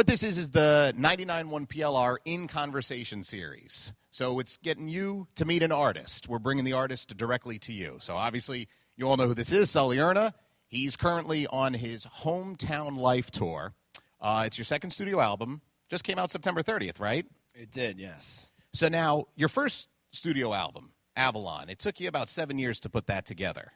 this is the 99.1 PLR In Conversation series. So it's getting you to meet an artist. We're bringing the artist directly to you. So obviously, you all know who this is, Sully Erna. He's currently on his Hometown Life tour. It's your second studio album. Just came out September 30th, right? It did, yes. So now, your first studio album, Avalon, it took you about 7 years to put that together.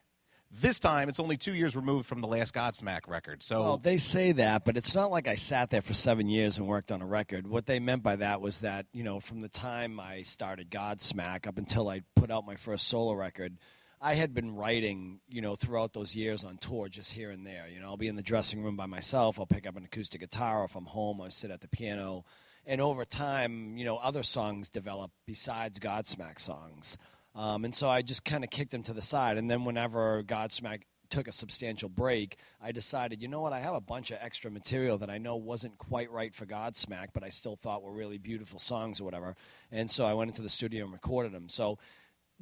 This time, it's only 2 years removed from the last Godsmack record. So, well, they say that, but it's not like I sat there for 7 years and worked on a record. What they meant by that was that, from the time I started Godsmack up until I put out my first solo record, I had been writing, throughout those years on tour, just here and there. I'll be in the dressing room by myself. I'll pick up an acoustic guitar. Or if I'm home, I'll sit at the piano. And over time, other songs develop besides Godsmack songs. And so I just kind of kicked them to the side. And then whenever Godsmack took a substantial break, I decided, you know what, I have a bunch of extra material that I know wasn't quite right for Godsmack, but I still thought were really beautiful songs or whatever. And so I went into the studio and recorded them. So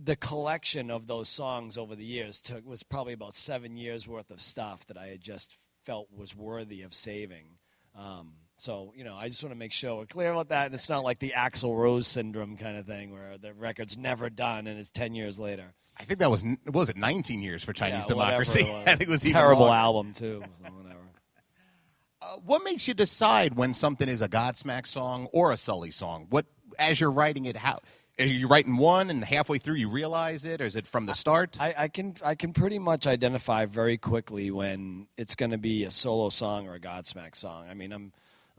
the collection of those songs over the years was probably about 7 years worth of stuff that I had just felt was worthy of saving. So, I just want to make sure we're clear about that. And it's not like the Axl Rose syndrome kind of thing where the record's never done and it's 10 years later. I think that was it 19 years for Chinese Democracy? I think it was even terrible longer. Album, too. So whatever. What makes you decide when something is a Godsmack song or a Sully song? As you're writing it, how are you writing one and halfway through you realize it, or is it from the start? I can pretty much identify very quickly when it's going to be a solo song or a Godsmack song. I mean, I'm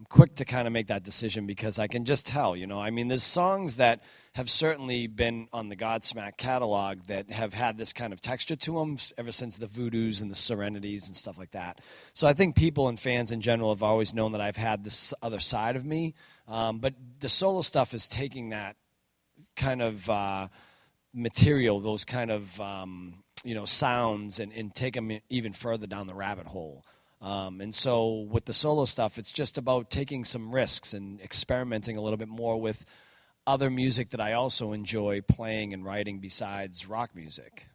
quick to kind of make that decision because I can just tell, there's songs that have certainly been on the Godsmack catalog that have had this kind of texture to them ever since the Voodoos and the Serenities and stuff like that. So I think people and fans in general have always known that I've had this other side of me. But the solo stuff is taking that kind of material, those kind of, sounds and take them even further down the rabbit hole. And so with the solo stuff, it's just about taking some risks and experimenting a little bit more with other music that I also enjoy playing and writing besides rock music.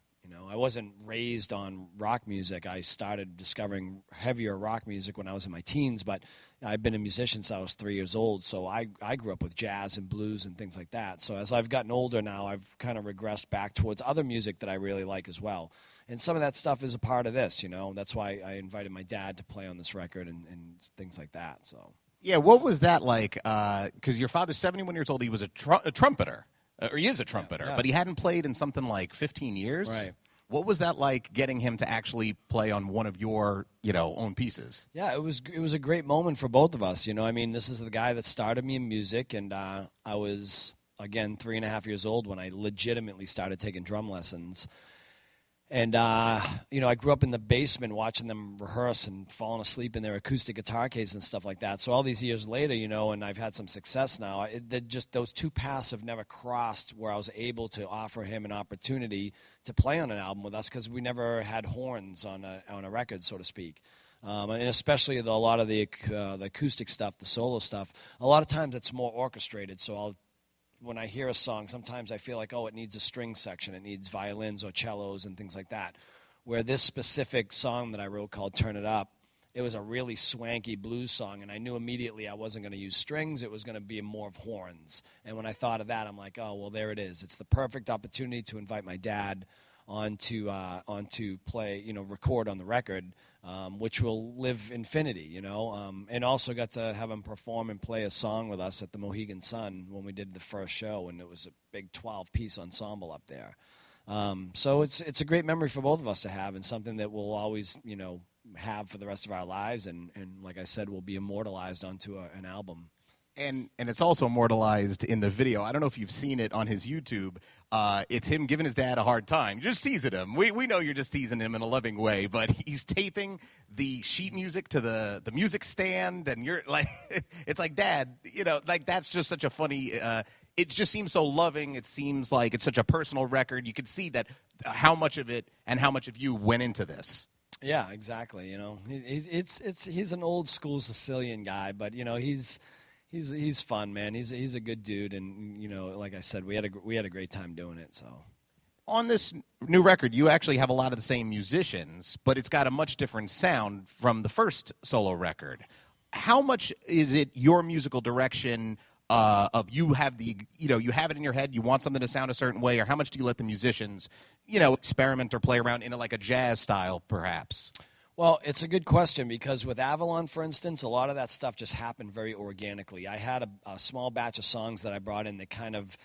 I wasn't raised on rock music. I started discovering heavier rock music when I was in my teens, but I've been a musician since I was 3 years old, so I grew up with jazz and blues and things like that. So as I've gotten older now, I've kind of regressed back towards other music that I really like as well. And some of that stuff is a part of this, That's wwhy I invited my dad to play on this record and things like that. So yeah, what was that like? Because your father's 71 years old. He was a trumpeter, or he is a trumpeter, yeah. But he hadn't played in something like 15 years. Right. What was that like, getting him to actually play on one of your, own pieces? Yeah, it was a great moment for both of us. This is the guy that started me in music, and I was, again, 3.5 years old when I legitimately started taking drum lessons. And, I grew up in the basement watching them rehearse and falling asleep in their acoustic guitar case and stuff like that. So all these years later, and I've had some success now, just those two paths have never crossed where I was able to offer him an opportunity to play on an album with us because we never had horns on a record, so to speak. And especially a lot of the acoustic stuff, the solo stuff, a lot of times it's more orchestrated. So when I hear a song, sometimes I feel like, it needs a string section. It needs violins or cellos and things like that. Where this specific song that I wrote called Turn It Up, it was a really swanky blues song, and I knew immediately I wasn't going to use strings. It was going to be more of horns. And when I thought of that, I'm like, there it is. It's the perfect opportunity to invite my dad on to play, record on the record, which will live infinity, and also got to have him perform and play a song with us at the Mohegan Sun when we did the first show, and it was a big 12-piece ensemble up there. So it's a great memory for both of us to have, and something that we'll always, have for the rest of our lives, and like I said, will be immortalized onto an album. And it's also immortalized in the video. I don't know if you've seen it on his YouTube. It's him giving his dad a hard time. Just teasing him. We know you're just teasing him in a loving way, but he's taping the sheet music to the music stand, and you're like, it's like, Dad, that's just such a funny, it just seems so loving. It seems like it's such a personal record. You could see that how much of it and how much of you went into this. Yeah, exactly. He's an old school Sicilian guy, but he's fun, man. He's a good dude, and like I said, we had a great time doing it. So on this new record, you actually have a lot of the same musicians, but it's got a much different sound from the first solo record. how much is it your musical direction of you have you have it in your head, you want something to sound a certain way, or how much do you let the musicians, experiment or play around in like a jazz style, perhaps? Well, it's a good question because with Avalon, for instance, a lot of that stuff just happened very organically. I had a small batch of songs that I brought in that kind of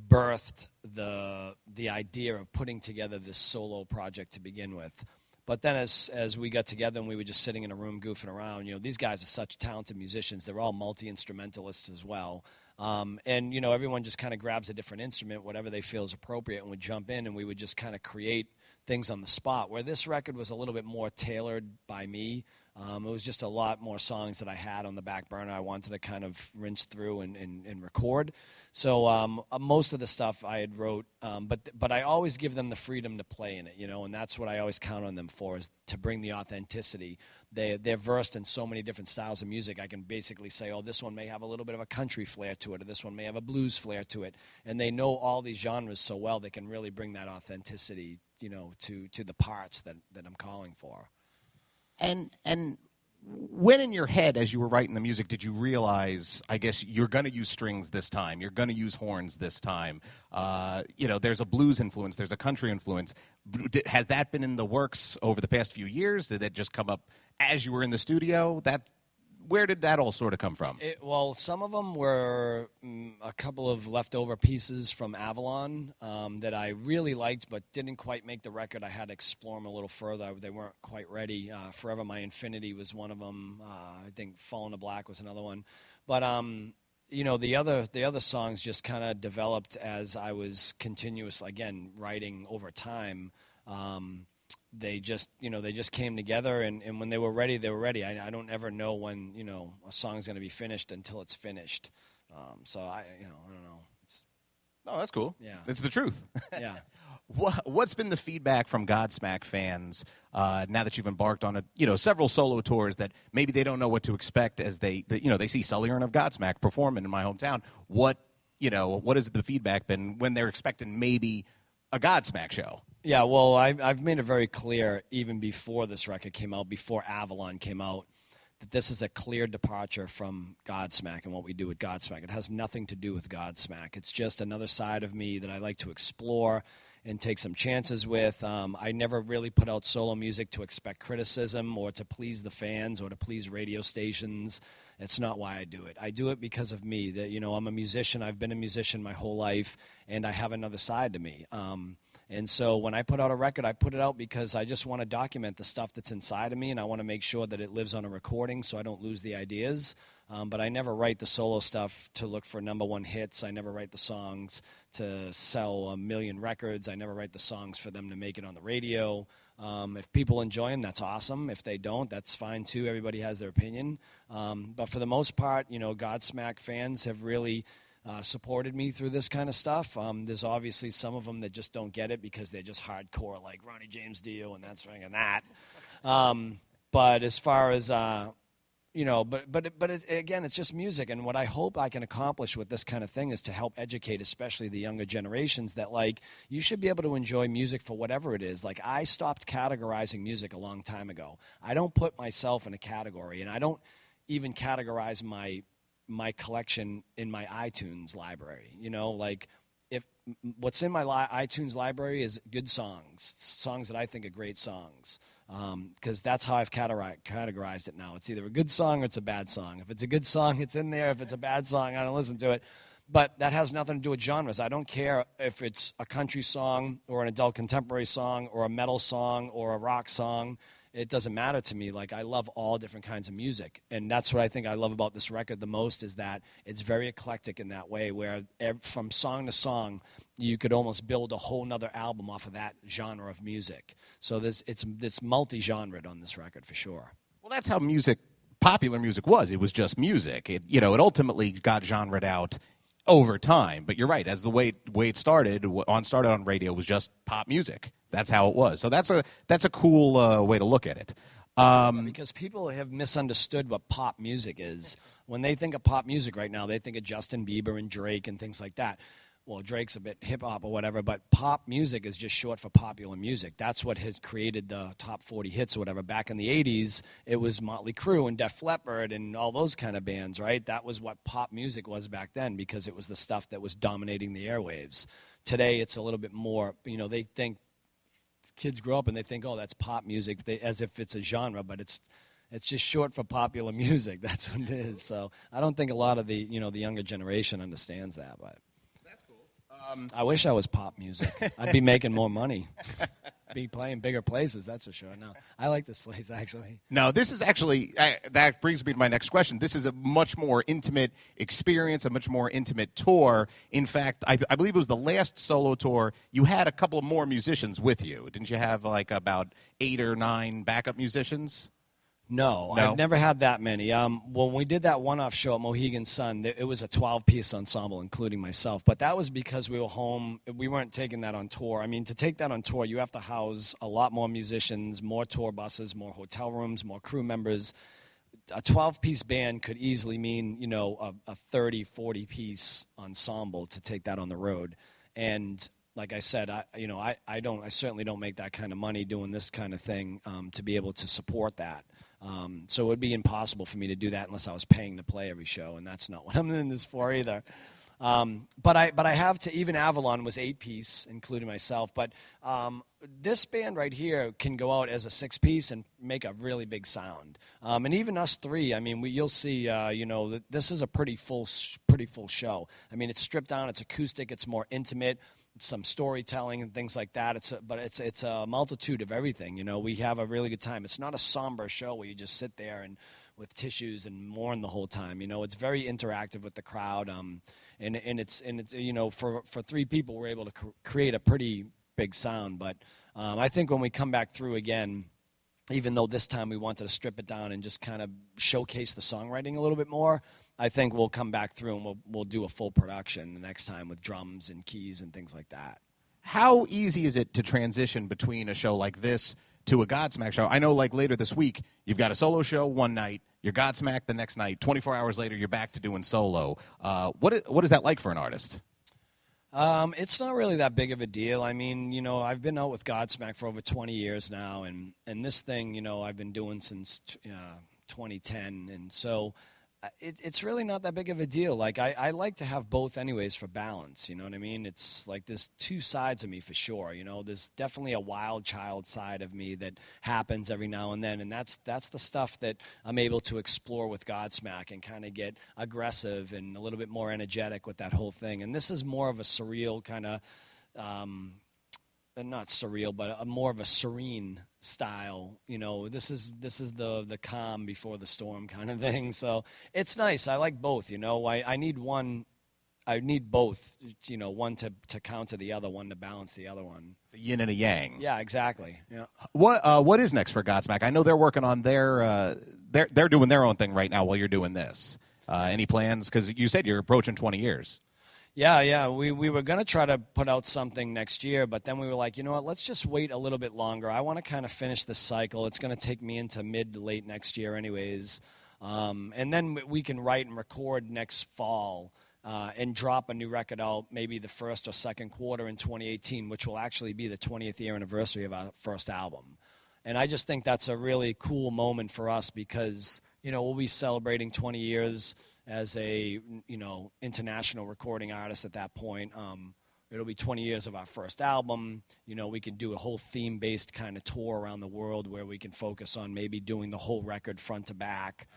birthed the idea of putting together this solo project to begin with. But then as we got together and we were just sitting in a room goofing around, these guys are such talented musicians. They're all multi-instrumentalists as well. And, everyone just kind of grabs a different instrument, whatever they feel is appropriate, and would jump in, and we would just kind of create things on the spot. Where this record was a little bit more tailored by me. It was just a lot more songs that I had on the back burner I wanted to kind of rinse through and record. So most of the stuff I had wrote, but I always give them the freedom to play in it, and that's what I always count on them for, is to bring the authenticity. They're versed in so many different styles of music. I can basically say, oh, this one may have a little bit of a country flair to it, or this one may have a blues flair to it. And they know all these genres so well, they can really bring that authenticity, to the parts that I'm calling for. And when in your head, as you were writing the music, did you realize, I guess, you're going to use strings this time, you're going to use horns this time? There's a blues influence, there's a country influence. Has that been in the works over the past few years? Did that just come up as you were in the studio? Where did that all sort of come from? Well, some of them were a couple of leftover pieces from Avalon that I really liked but didn't quite make the record. I had to explore them a little further. They weren't quite ready. Forever My Infinity was one of them. I think Fallen to Black was another one. But, the other songs just kind of developed as I was continuously, again, writing over time. They just came together, and when they were ready, they were ready. I don't ever know when, a song's going to be finished until it's finished. So I don't know. No, that's cool. Yeah. It's the truth. Yeah. What's been the feedback from Godsmack fans now that you've embarked on several solo tours that maybe they don't know what to expect as they see Sully of Godsmack performing in my hometown? What has the feedback been when they're expecting maybe a Godsmack show? Yeah, well, I've made it very clear even before this record came out, before Avalon came out, that this is a clear departure from Godsmack and what we do with Godsmack. It has nothing to do with Godsmack. It's just another side of me that I like to explore and take some chances with. I never really put out solo music to expect criticism or to please the fans or to please radio stations. It's not why I do it. I do it because of me. That I'm a musician. I've been a musician my whole life, and I have another side to me. And so when I put out a record, I put it out because I just want to document the stuff that's inside of me, and I want to make sure that it lives on a recording so I don't lose the ideas. But I never write the solo stuff to look for number one hits. I never write the songs to sell 1 million records. I never write the songs for them to make it on the radio. If people enjoy them, that's awesome. If they don't, that's fine too. Everybody has their opinion. But for the most part, Godsmack fans have really supported me through this kind of stuff. There's obviously some of them that just don't get it because they're just hardcore, like Ronnie James Dio and that thing and that. But as far as again, it's just music, and what I hope I can accomplish with this kind of thing is to help educate, especially the younger generations, that you should be able to enjoy music for whatever it is. I stopped categorizing music a long time ago. I don't put myself in a category, and I don't even categorize my collection in my iTunes library. If what's in my iTunes library is good songs that I think are great songs, because that's how I've categorized it now. It's either a good song or it's a bad song. If it's a good song, it's in there. If it's a bad song, I don't listen to it. But that has nothing to do with genres. I don't care if it's a country song or an adult contemporary song or a metal song or a rock song. It doesn't matter to me. I love all different kinds of music. And that's what I think I love about this record the most, is that it's very eclectic in that way, where from song to song, you could almost build a whole nother album off of that genre of music. So it's multi-genred on this record for sure. Well, that's how popular music was. It was just music. It ultimately got genred out over time. But you're right. As the way it started on radio was just pop music. That's how it was. So that's a cool way to look at it. Because people have misunderstood what pop music is. When they think of pop music right now, they think of Justin Bieber and Drake and things like that. well, Drake's a bit hip-hop or whatever, but pop music is just short for popular music. That's what has created the top 40 hits or whatever. Back in the 80s, it was Motley Crue and Def Leppard and all those kind of bands, right? That was what pop music was back then because it was the stuff that was dominating the airwaves. Today, it's a little bit more, they think, kids grow up and they think, oh, that's pop music, as if it's a genre, but it's just short for popular music. That's what it is. So I don't think a lot of the younger generation understands that, but. I wish I was pop music. I'd be making more money. Be playing bigger places, that's for sure. No, I like this place, actually. No, this is actually, that brings me to my next question. This is a much more intimate experience, a much more intimate tour. In fact, I believe it was the last solo tour. You had a couple of more musicians with you. Didn't you have like about 8 or 9 backup musicians? No, I've never had that many. When we did that one-off show at Mohegan Sun, it was a 12-piece ensemble, including myself. But that was because we were home. We weren't taking that on tour. I mean, to take that on tour, you have to house a lot more musicians, more tour buses, more hotel rooms, more crew members. A 12-piece band could easily mean, a 30, 40-piece ensemble to take that on the road. And like I said, I certainly don't make that kind of money doing this kind of thing to be able to support that. So it would be impossible for me to do that unless I was paying to play every show, and that's not what I'm in this for either. But I have to, even Avalon was 8-piece, including myself. But this band right here can go out as a 6-piece and make a really big sound. And even us three, I mean, you'll see, this is a pretty full show. I mean, it's stripped down, it's acoustic, it's more intimate. Some storytelling and things like that. It's a multitude of everything. We have a really good time. It's not a somber show where you just sit there and with tissues and mourn the whole time. It's very interactive with the crowd. And it's for 3 people we're able to create a pretty big sound. But I think when we come back through again, even though this time we wanted to strip it down and just kind of showcase the songwriting a little bit more, I think we'll come back through and we'll do a full production the next time with drums and keys and things like that. How easy is it to transition between a show like this to a Godsmack show? I know, like, later this week, you've got a solo show one night, you're Godsmack the next night, 24 hours later, you're back to doing solo. What is that like for an artist? It's not really that big of a deal. I mean, I've been out with Godsmack for over 20 years now, and this thing, I've been doing since 2010, and so it's really not that big of a deal. Like, I like to have both anyways for balance, you know what I mean? It's like there's 2 sides of me for sure, There's definitely a wild child side of me that happens every now and then, and that's the stuff that I'm able to explore with Godsmack and kind of get aggressive and a little bit more energetic with that whole thing. And this is more of a surreal kind of not surreal, but more of a serene style. This is the calm before the storm kind of thing. So it's nice. I like both. I need one. I need both. One to counter the other, one to balance the other one. It's a yin and a yang. Yeah, exactly. Yeah. What is next for Godsmack? I know they're working on they're doing their own thing right now while you're doing this. Any plans? Because you said you're approaching 20 years. Yeah. We were going to try to put out something next year, but then we were like, you know what, let's just wait a little bit longer. I want to kind of finish this cycle. It's going to take me into mid to late next year anyways. And then we can write and record next fall and drop a new record out maybe the first or second quarter in 2018, which will actually be the 20th year anniversary of our first album. And I just think that's a really cool moment for us because, we'll be celebrating 20 years as a international recording artist at that point. It'll be 20 years of our first album. We can do a whole theme-based kind of tour around the world where we can focus on maybe doing the whole record front to back,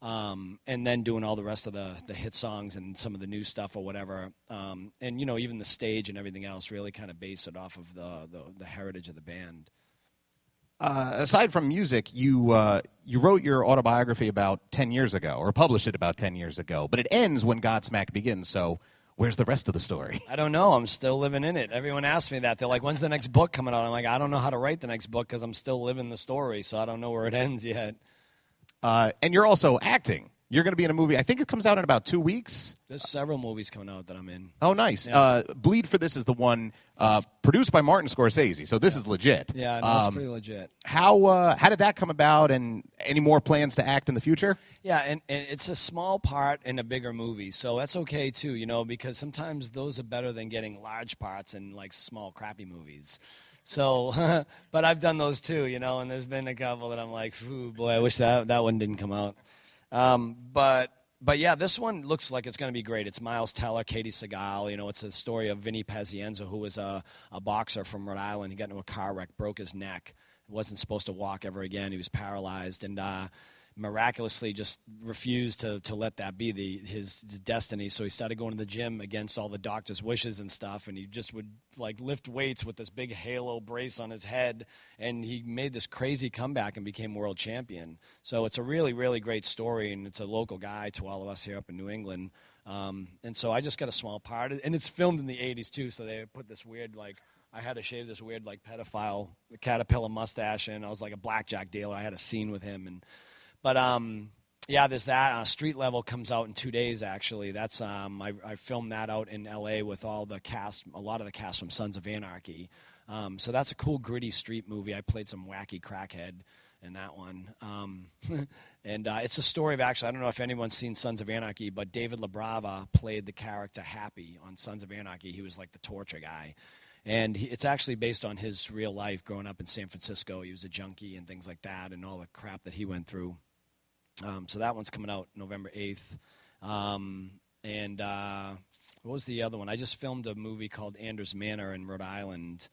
and then doing all the rest of the hit songs and some of the new stuff or whatever. And even the stage and everything else, really kind of base it off of the heritage of the band. Aside from music, you wrote your autobiography about 10 years ago, or published it about 10 years ago, but it ends when Godsmack begins, so where's the rest of the story? I don't know. I'm still living in it. Everyone asks me that. They're like, when's the next book coming out? I'm like, I don't know how to write the next book because I'm still living the story, so I don't know where it ends yet. And you're also acting You're going to be in a movie. I think it comes out in about 2 weeks. There's several movies coming out that I'm in. Oh, nice. Yeah. Bleed for This is the one produced by Martin Scorsese, so this is legit. Yeah, no, it's pretty legit. How did that come about, and any more plans to act in the future? Yeah, and it's a small part in a bigger movie, so that's okay too, because sometimes those are better than getting large parts in like small crappy movies. So, but I've done those too, and there's been a couple that I'm like, ooh, boy, I wish that one didn't come out. But yeah, this one looks like it's going to be great. It's Miles Teller, Katie Seagal. It's a story of Vinny Pazienza, who was a boxer from Rhode Island. He got into a car wreck, broke his neck, wasn't supposed to walk ever again. He was paralyzed, and miraculously just refused to let that be his destiny. So he started going to the gym against all the doctor's wishes and stuff, and he just would like lift weights with this big halo brace on his head, and he made this crazy comeback and became world champion. So it's a really, really great story, and it's a local guy to all of us here up in New England. And so I just got a small part, and it's filmed in the 80s too, so they put this weird I had to shave this weird pedophile caterpillar mustache, and I was like a blackjack dealer. I had a scene with him, But yeah, there's that. Street Level comes out in 2 days, actually. That's I filmed that out in L.A. with all the cast, a lot of the cast from Sons of Anarchy. So that's a cool, gritty street movie. I played some wacky crackhead in that one. And it's a story of, actually, I don't know if anyone's seen Sons of Anarchy, but David LaBrava played the character Happy on Sons of Anarchy. He was like the torture guy. And it's actually based on his real life growing up in San Francisco. He was a junkie and things like that, and all the crap that he went through. So that one's coming out November 8th. And what was the other one? I just filmed a movie called Anders Manor in Rhode Island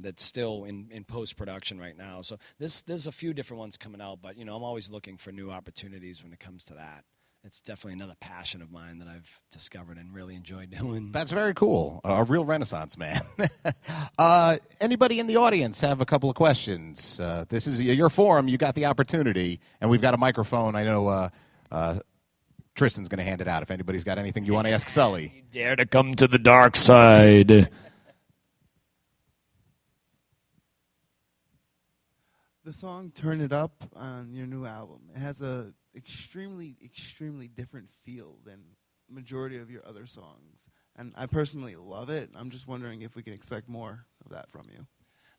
that's still in post-production right now. So there's a few different ones coming out, but, I'm always looking for new opportunities when it comes to that. It's definitely another passion of mine that I've discovered and really enjoyed doing. That's very cool. A real Renaissance man. Anybody in the audience have a couple of questions? This is your forum. You got the opportunity, and we've got a microphone. I know Tristan's going to hand it out if anybody's got anything you want to ask Sully. Dare to come to the dark side. The song Turn It Up on your new album, it has a extremely different feel than majority of your other songs, and I personally love it. I'm just wondering if we can expect more of that from you.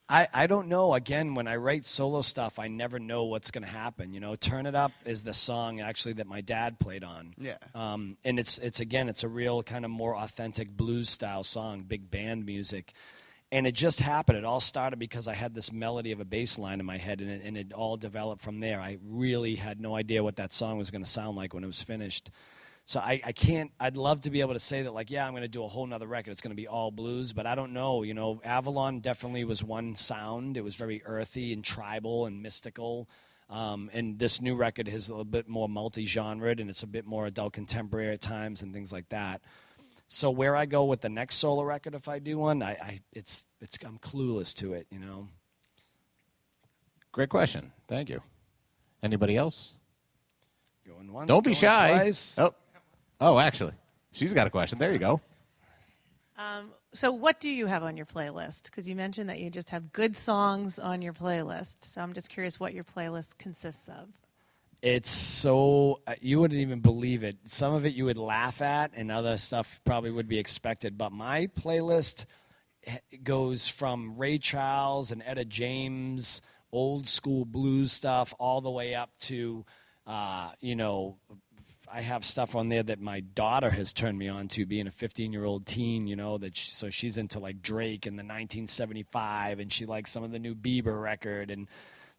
I don't know. Again, when I write solo stuff, I never know what's going to happen. Turn It Up is the song actually that my dad played on. Yeah. And it's a real kind of more authentic blues style song, big band music. And it just happened. It all started because I had this melody of a bass line in my head, and it all developed from there. I really had no idea what that song was going to sound like when it was finished. So I can't – I'd love to be able to say that, like, yeah, I'm going to do a whole nother record. It's going to be all blues, but I don't know. Avalon definitely was one sound. It was very earthy and tribal and mystical. And this new record is a little bit more multi-genred, and it's a bit more adult contemporary at times and things like that. So where I go with the next solo record, if I do one, I'm clueless to it, Great question. Thank you. Anybody else? Going once, Don't be shy. Twice. Oh, actually, she's got a question. There you go. So what do you have on your playlist? Because you mentioned that you just have good songs on your playlist. So I'm just curious what your playlist consists of. It's so you wouldn't even believe it. Some of it you would laugh at, and other stuff probably would be expected. But my playlist goes from Ray Charles and Etta James, old school blues stuff, all the way up to, I have stuff on there that my daughter has turned me on to, being a 15-year-old teen. So she's into like Drake and the 1975, and she likes some of the new Bieber record and.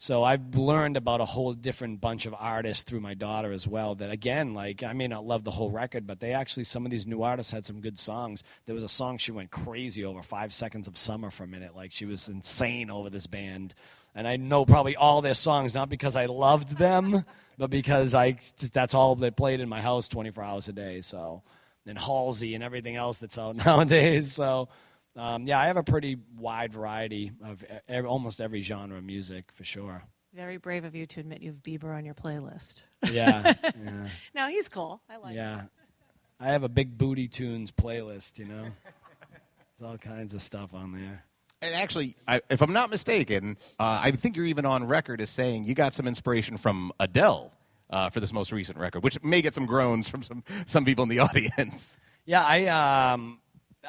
So I've learned about a whole different bunch of artists through my daughter as well that, again, like, I may not love the whole record, but some of these new artists had some good songs. There was a song she went crazy over, 5 Seconds of Summer for a minute. Like, she was insane over this band. And I know probably all their songs, not because I loved them, but because that's all they played in my house 24 hours a day. So, and Halsey and everything else that's out nowadays. So... I have a pretty wide variety of almost every genre of music, for sure. Very brave of you to admit you have Bieber on your playlist. Yeah. No, he's cool. I like him. Yeah. I have a big Booty Tunes playlist, There's all kinds of stuff on there. And actually, if I'm not mistaken, I think you're even on record as saying you got some inspiration from Adele for this most recent record, which may get some groans from some people in the audience. Yeah,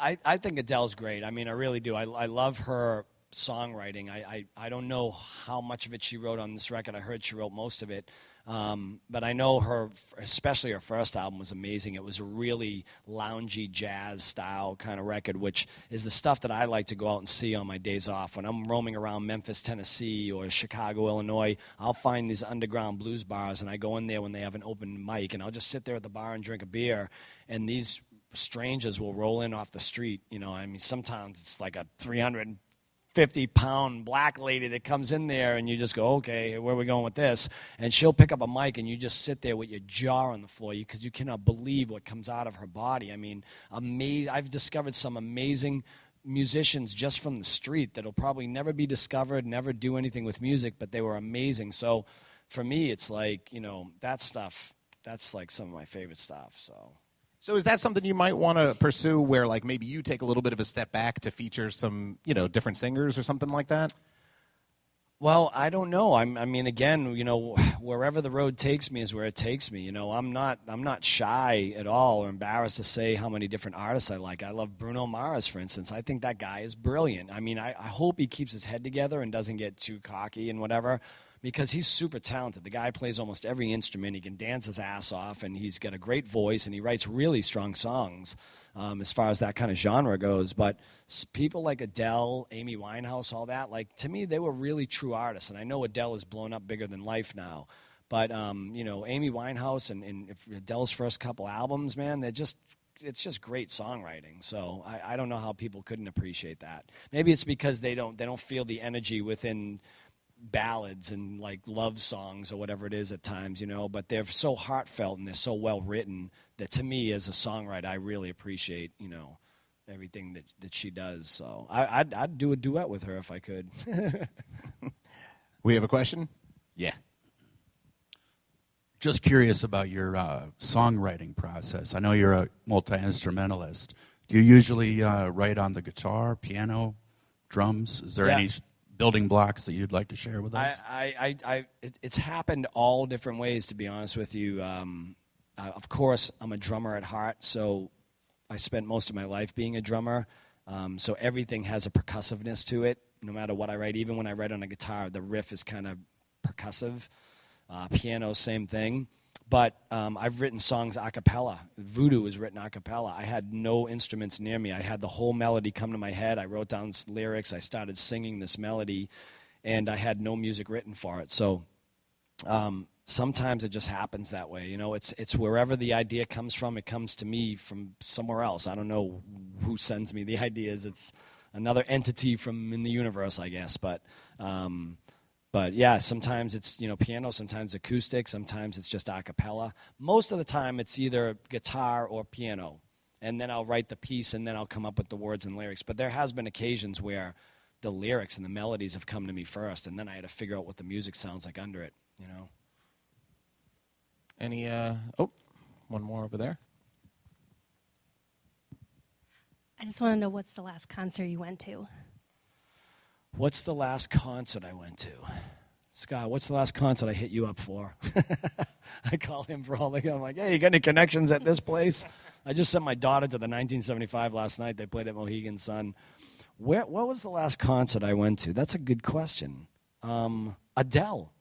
I think Adele's great. I mean, I really do. I love her songwriting. I don't know how much of it she wrote on this record. I heard she wrote most of it. But I know her, especially her first album, was amazing. It was a really loungy jazz style kind of record, which is the stuff that I like to go out and see on my days off. When I'm roaming around Memphis, Tennessee, or Chicago, Illinois, I'll find these underground blues bars, and I go in there when they have an open mic, and I'll just sit there at the bar and drink a beer, and these strangers will roll in off the street. You know, I mean, sometimes it's like a 350-pound black lady that comes in there, and you just go, okay, where are we going with this? And she'll pick up a mic, and you just sit there with your jaw on the floor because you cannot believe what comes out of her body. I mean, I've discovered some amazing musicians just from the street that'll probably never be discovered, never do anything with music, but they were amazing. So for me, it's like, you know, that stuff, that's like some of my favorite stuff, So is that something you might want to pursue where, like, maybe you take a little bit of a step back to feature some, you know, different singers or something like that? Well, I don't know. I mean, again, you know, wherever the road takes me is where it takes me. You know, I'm not shy at all or embarrassed to say how many different artists I like. I love Bruno Mars, for instance. I think that guy is brilliant. I mean, I hope he keeps his head together and doesn't get too cocky and whatever, because he's super talented. The guy plays almost every instrument. He can dance his ass off, and he's got a great voice, and he writes really strong songs as far as that kind of genre goes. But people like Adele, Amy Winehouse, all that, like, to me, they were really true artists. And I know Adele is blown up bigger than life now. But, you know, Amy Winehouse and Adele's first couple albums, man, it's just great songwriting. So I don't know how people couldn't appreciate that. Maybe it's because they don't feel the energy within ballads and like love songs or whatever it is at times, you know, but they're so heartfelt and they're so well written that, to me, as a songwriter, I really appreciate, you know, everything that she does. So I'd do a duet with her if I could. We have a question? Yeah. Just curious about your songwriting process. I know you're a multi-instrumentalist. Do you usually write on the guitar, piano, drums? Is there any building blocks that you'd like to share with us? It's happened all different ways, to be honest with you. Of course, I'm a drummer at heart, so I spent most of my life being a drummer. So everything has a percussiveness to it, no matter what I write. Even when I write on a guitar, the riff is kind of percussive. Piano, same thing. But I've written songs a cappella. Voodoo is written a cappella. I had no instruments near me. I had the whole melody come to my head. I wrote down lyrics. I started singing this melody, and I had no music written for it. So sometimes it just happens that way. You know, it's wherever the idea comes from. It comes to me from somewhere else. I don't know who sends me the ideas. It's another entity from in the universe, I guess. But yeah, sometimes it's, you know, piano, sometimes acoustic, sometimes it's just a cappella. Most of the time it's either guitar or piano. And then I'll write the piece and then I'll come up with the words and lyrics. But there has been occasions where the lyrics and the melodies have come to me first, and then I had to figure out what the music sounds like under it, you know. Any, one more over there. I just want to know, what's the last concert you went to? What's the last concert I went to? Scott, what's the last concert I hit you up for? I call him for all the... I'm like, hey, you got any connections at this place? I just sent my daughter to the 1975 last night. They played at Mohegan Sun. What was the last concert I went to? That's a good question. Adele.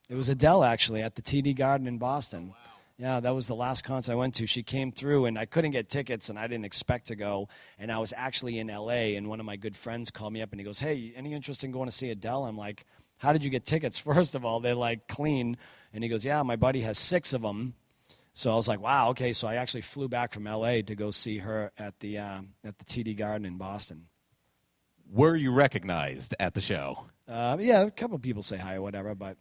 It was Adele, actually, at the TD Garden in Boston. Oh, wow. Yeah, that was the last concert I went to. She came through, and I couldn't get tickets, and I didn't expect to go. And I was actually in L.A., and one of my good friends called me up, and he goes, hey, any interest in going to see Adele? I'm like, how did you get tickets? First of all, they're, like, clean. And he goes, yeah, my buddy has 6 of them. So I was like, wow, okay. So I actually flew back from L.A. to go see her at the TD Garden in Boston. Were you recognized at the show? Yeah, a couple people say hi or whatever, but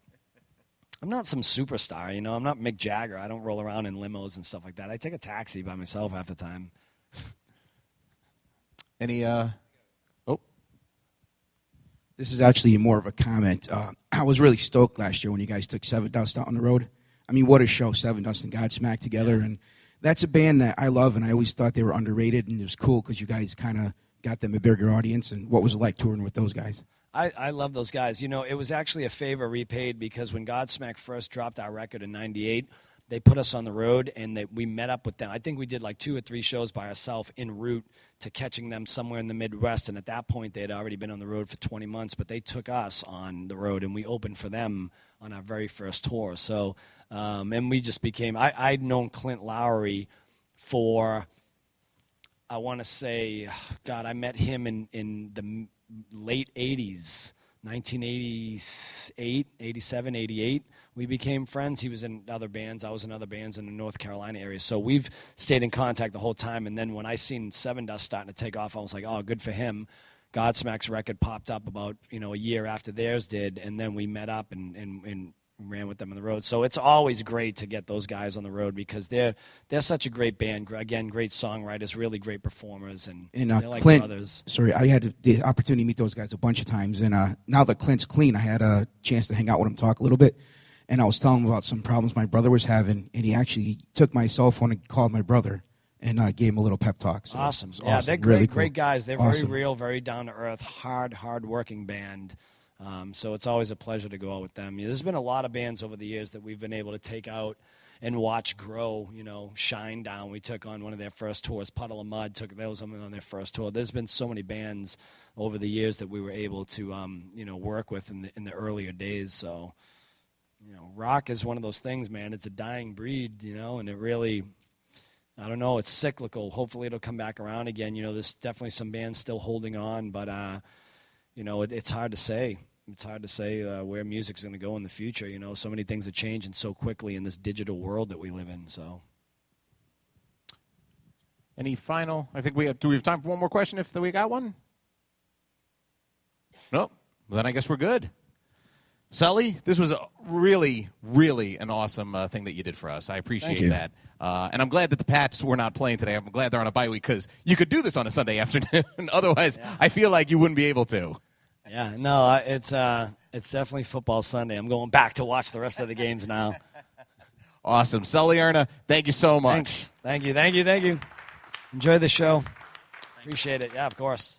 I'm not some superstar, you know. I'm not Mick Jagger. I don't roll around in limos and stuff like that. I take a taxi by myself half the time. Any, This is actually more of a comment. I was really stoked last year when you guys took Seven Dust out on the road. I mean, what a show, Seven Dust and Godsmack together. And that's a band that I love, and I always thought they were underrated, and it was cool because you guys kind of got them a bigger audience. And what was it like touring with those guys? I love those guys. You know, it was actually a favor repaid because when Godsmack first dropped our record in '98, they put us on the road and we met up with them. I think we did like 2 or 3 shows by ourselves en route to catching them somewhere in the Midwest. And at that point, they had already been on the road for 20 months, but they took us on the road and we opened for them on our very first tour. So, and we just became, I'd known Clint Lowry for, I want to say, God, I met him in the late 80s, 1988, 87, 88. We became friends. He was in other bands. I was in other bands in the North Carolina area. So we've stayed in contact the whole time. And then when I seen Seven Dust starting to take off, I was like, oh, good for him. Godsmack's record popped up about, a year after theirs did. And then we met up and ran with them on the road. So it's always great to get those guys on the road because they're such a great band. Again, great songwriters, really great performers, and they're like Clint, brothers. Sorry, I had the opportunity to meet those guys a bunch of times, and now that Clint's clean, I had a chance to hang out with him, talk a little bit, and I was telling him about some problems my brother was having, and he actually took my cell phone and called my brother and gave him a little pep talk. So awesome. Yeah, they're great, really cool. great guys. They're awesome. very real, very down-to-earth, hard-working band. So it's always a pleasure to go out with them. There's been a lot of bands over the years that we've been able to take out and watch grow, Shinedown. We took on one of their first tours. Puddle of Mud took those on their first tour. There's been so many bands over the years that we were able to, work with in the earlier days. So, rock is one of those things, man. It's a dying breed, and it really, I don't know, it's cyclical. Hopefully it'll come back around again. There's definitely some bands still holding on, but, it's hard to say. It's hard to say where music's going to go in the future. So many things are changing so quickly in this digital world that we live in. So, Any final? Do we have time for one more question if we got one? Nope. Well, then I guess we're good. Sully, this was really, really an awesome thing that you did for us. I appreciate that. And I'm glad that the Pats were not playing today. I'm glad they're on a bye week because you could do this on a Sunday afternoon. Otherwise, I feel like you wouldn't be able to. Yeah, no, it's definitely football Sunday. I'm going back to watch the rest of the games now. Awesome. Sully, Erna, thank you so much. Thanks. Thank you. Enjoy the show. Appreciate it. Yeah, of course.